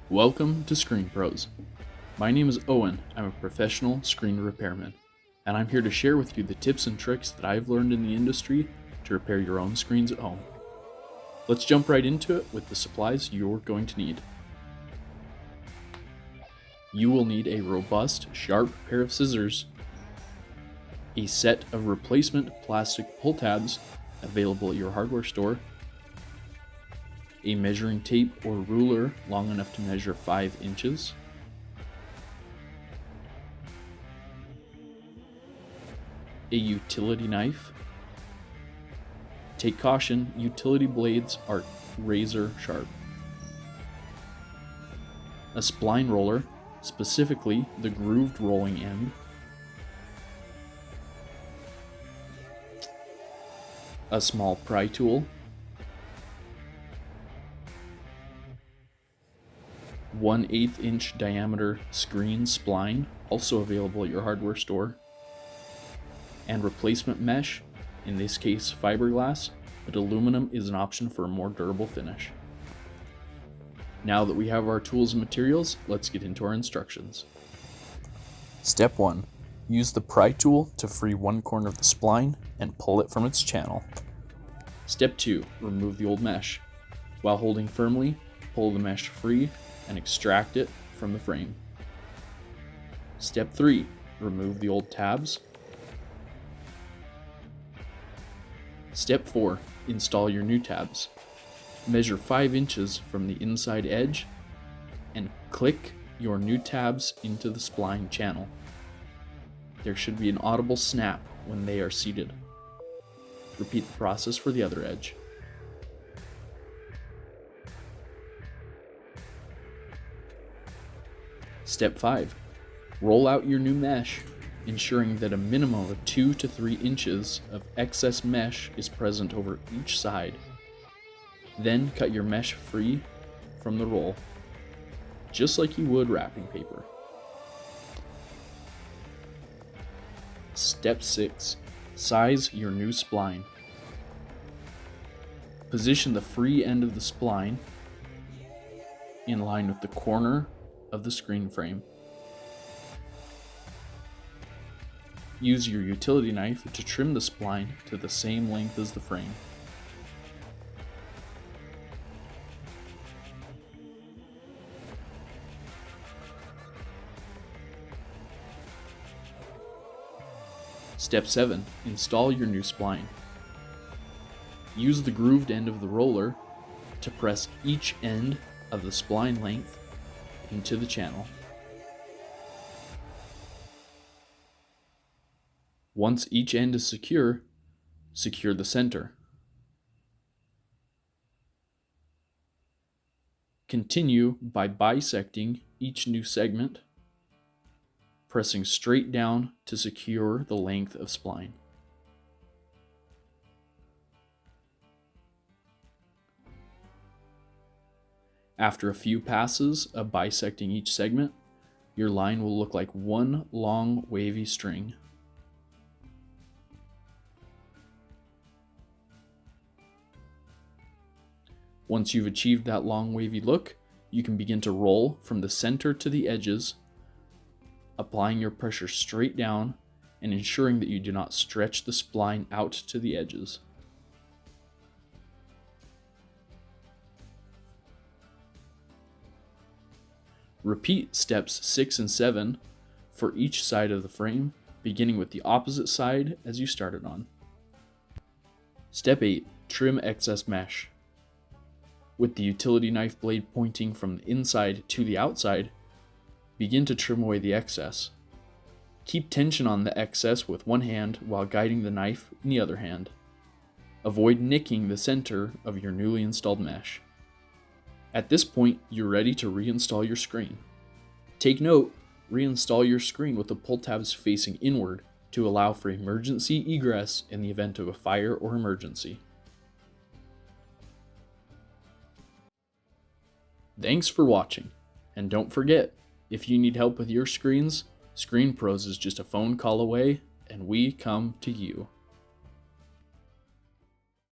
Welcome to Screen Pros. My name is Owen. I'm a professional screen repairman, and I'm here to share with you the tips and tricks that I've learned in the industry to repair your own screens at home. Let's jump right into it with the supplies you're going to need. You will need a robust, sharp pair of scissors, a set of replacement plastic pull tabs available at your hardware store, a measuring tape or ruler long enough to measure 5 inches, a utility knife. Take caution, utility blades are razor sharp. A spline roller, specifically the grooved rolling end. A small pry tool. 1/8 inch diameter screen spline, also available at your hardware store. And replacement mesh, in this case fiberglass, but aluminum is an option for a more durable finish. Now that we have our tools and materials, let's get into our instructions. Step 1. Use the pry tool to free one corner of the spline and pull it from its channel. Step 2. Remove the old mesh. While holding firmly, pull the mesh free and extract it from the frame. Step 3. Remove the old tabs. Step 4. Install your new tabs. Measure 5 inches from the inside edge and click your new tabs into the spline channel. There should be an audible snap when they are seated. Repeat the process for the other edge. Step 5. Roll out your new mesh, ensuring that a minimum of 2 to 3 inches of excess mesh is present over each side. Then cut your mesh free from the roll, just like you would wrapping paper. Step 6. Size your new spline. Position the free end of the spline in line with the corner of the screen frame. Use your utility knife to trim the spline to the same length as the frame. Step 7. Install your new spline. Use the grooved end of the roller to press each end of the spline length into the channel. Once each end is secure, secure the center. Continue by bisecting each new segment, pressing straight down to secure the length of spline. After a few passes of bisecting each segment, your line will look like one long wavy string. Once you've achieved that long wavy look, you can begin to roll from the center to the edges, applying your pressure straight down and ensuring that you do not stretch the spline out to the edges. Repeat steps 6 and 7 for each side of the frame, beginning with the opposite side as you started on. Step 8. Trim excess mesh. With the utility knife blade pointing from the inside to the outside, begin to trim away the excess. Keep tension on the excess with one hand while guiding the knife in the other hand. Avoid nicking the center of your newly installed mesh. At this point, you're ready to reinstall your screen. Take note, reinstall your screen with the pull tabs facing inward to allow for emergency egress in the event of a fire or emergency. Thanks for watching, and don't forget, if you need help with your screens, Screen Pros is just a phone call away, and we come to you.